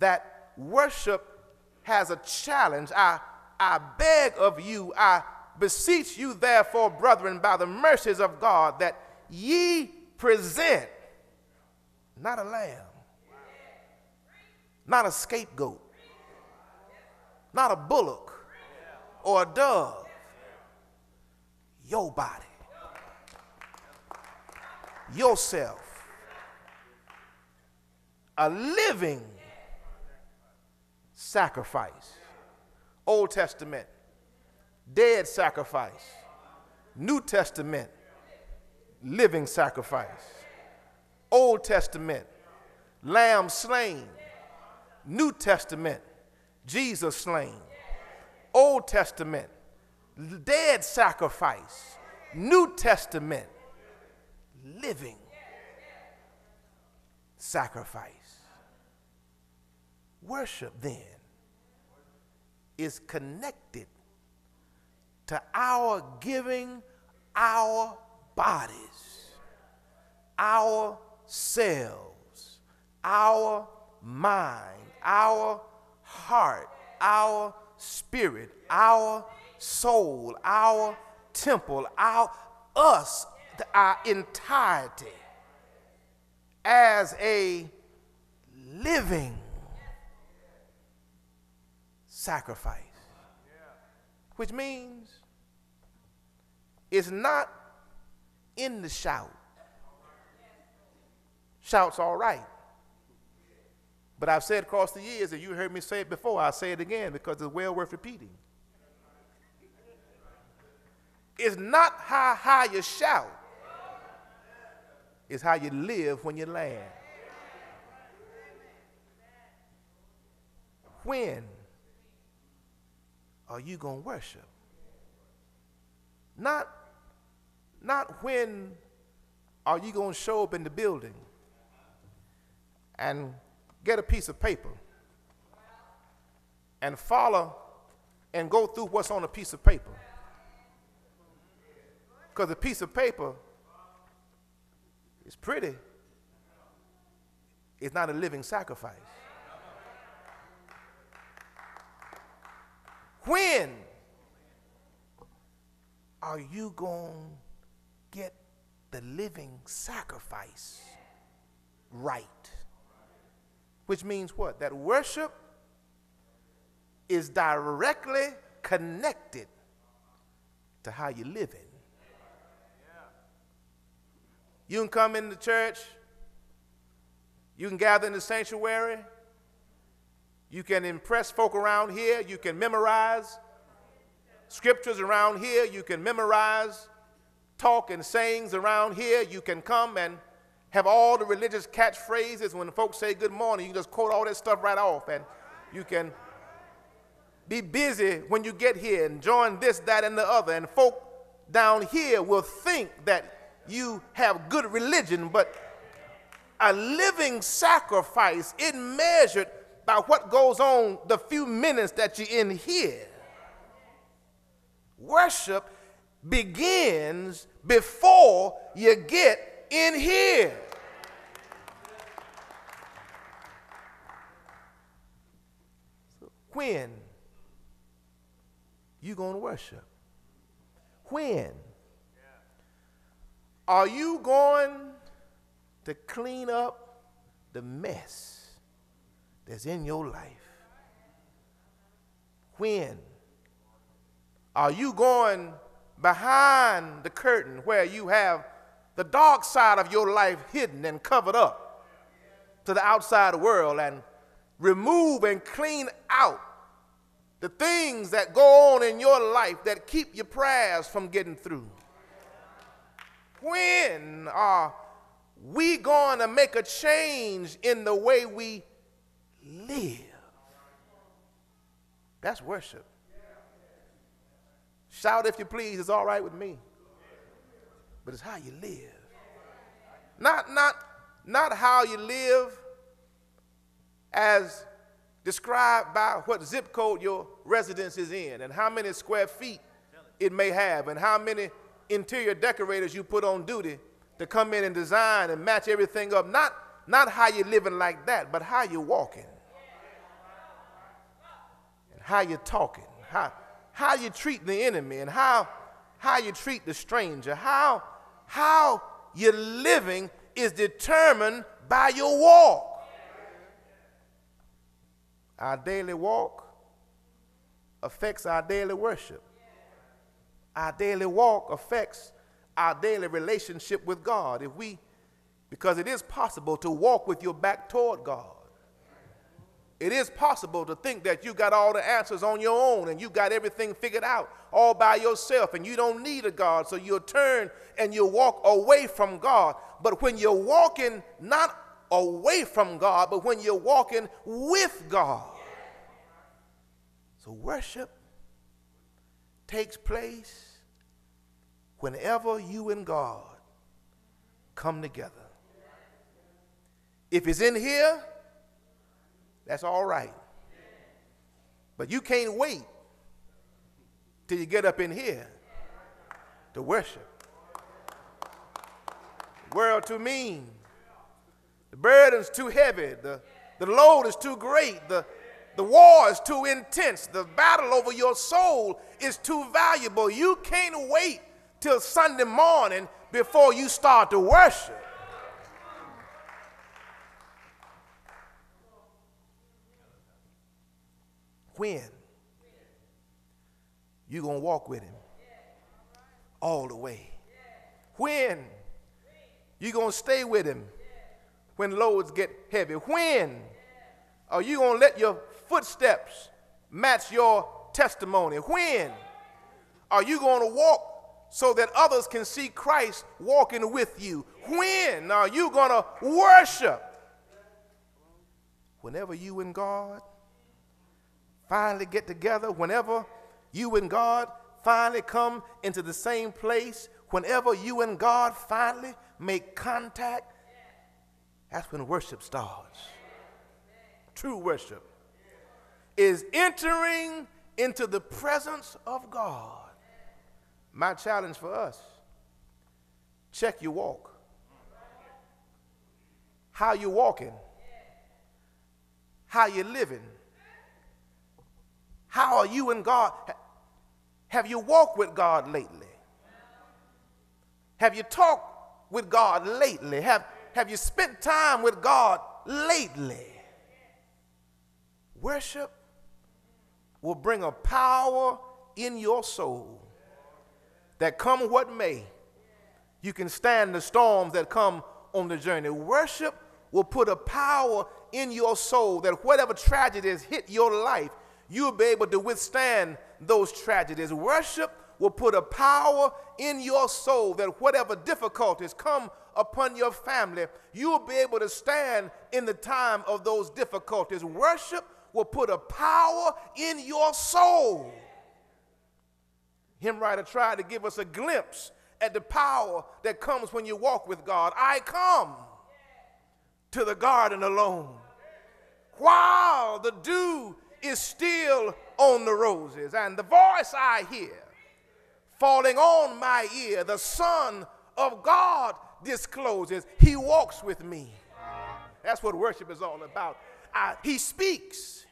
that worship has a challenge. I beg of you, I beseech you, therefore, brethren, by the mercies of God, that ye present not a lamb, not a scapegoat, not a bullock or a dove, your body, yourself, a living sacrifice. Old Testament, dead sacrifice. New Testament, living sacrifice. Old Testament, lamb slain. New Testament, Jesus slain. Old Testament, dead sacrifice. New Testament, living sacrifice. Worship, then, is connected to our giving our bodies, our selves, our mind, our heart, our spirit, our soul, our temple, our entirety as a living sacrifice, which means it's not in the shout. Shout's all right. But I've said across the years, and you heard me say it before, I'll say it again because it's well worth repeating. It's not how high you shout. It's how you live when you land. When are you going to worship? Not when are you going to show up in the building and get a piece of paper and follow and go through what's on a piece of paper. Because a piece of paper is pretty. It's not a living sacrifice. When are you going to get the living sacrifice right? Which means what? That worship is directly connected to how you're living. You can come into church, you can gather in the sanctuary, you can impress folk around here, you can memorize scriptures around here, you can memorize talk and sayings around here, you can come and have all the religious catchphrases. When folks say good morning, you can just quote all that stuff right off, and you can be busy when you get here and join this, that, and the other, and folk down here will think that you have good religion, but a living sacrifice isn't measured by what goes on the few minutes that you're in here. Worship begins before you get in here. So when you going to worship? When are you going to clean up the mess that's in your life? When are you going behind the curtain where you have the dark side of your life hidden and covered up to the outside world, and remove and clean out the things that go on in your life that keep your prayers from getting through? When are we going to make a change in the way we live? That's worship. Shout if you please, it's all right with me. But it's how you live. Not how you live as described by what zip code your residence is in, and how many square feet it may have, and how many interior decorators you put on duty to come in and design and match everything up. Not how you're living like that, but how you're walking. how you're talking, how you treat the enemy, and how you treat the stranger, how you're living is determined by your walk. Our daily walk affects our daily worship. Our daily walk affects our daily relationship with God. Because it is possible to walk with your back toward God. It is possible to think that you got all the answers on your own and you got everything figured out all by yourself and you don't need a God, so you'll turn and you'll walk away from God. But when you're walking not away from God, but when you're walking with God. So worship takes place whenever you and God come together. If it's in here, that's all right. But you can't wait till you get up in here to worship. The world too mean. The burden's too heavy. The load is too great. The war is too intense. The battle over your soul is too valuable. You can't wait till Sunday morning before you start to worship. When you gonna walk with him all the way? When you gonna stay with him when loads get heavy? When are you gonna let your footsteps match your testimony? When are you gonna walk so that others can see Christ walking with you? When are you gonna worship? Whenever you and God finally get together, whenever you and God finally come into the same place, whenever you and God finally make contact, that's when worship starts. True worship is entering into the presence of God. My challenge for us, check your walk. How you walking? How you living? How are you and God? Have you walked with God lately? Have you talked with God lately? Have you spent time with God lately? Worship will bring a power in your soul that come what may. You can stand the storms that come on the journey. Worship will put a power in your soul that whatever tragedies hit your life, you'll be able to withstand those tragedies. Worship will put a power in your soul that whatever difficulties come upon your family, you'll be able to stand in the time of those difficulties. Worship will put a power in your soul. Hymn writer tried to give us a glimpse at the power that comes when you walk with God. I come to the garden alone while the dew is still on the roses, and the voice I hear falling on my ear, the Son of God discloses. He walks with me. That's what worship is all about. He speaks,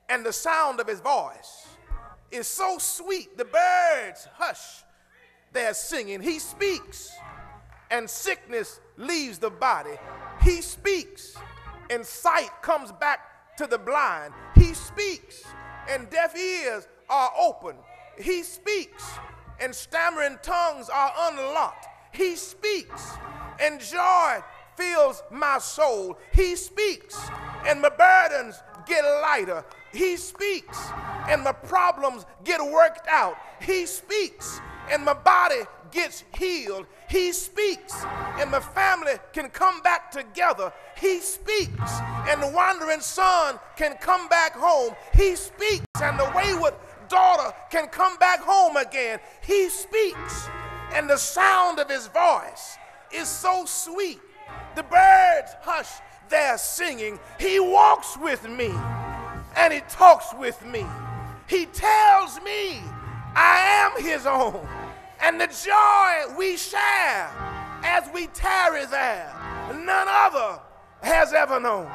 and the sound of his voice is so sweet. The birds hush their singing. He speaks, and sickness leaves the body. He speaks, and sight comes back to the blind. He speaks, and deaf ears are open. He speaks, and stammering tongues are unlocked. He speaks, and joy fills my soul. He speaks, and my burdens get lighter. He speaks, and my problems get worked out. He speaks, and my body gets healed. He speaks, and my family can come back together. He speaks, and the wandering son can come back home. He speaks, and the wayward daughter can come back home again. He speaks, and the sound of his voice is so sweet. The birds hush their singing. He walks with me, and he talks with me. He tells me I am his own, and the joy we share as we tarry there, none other has ever known.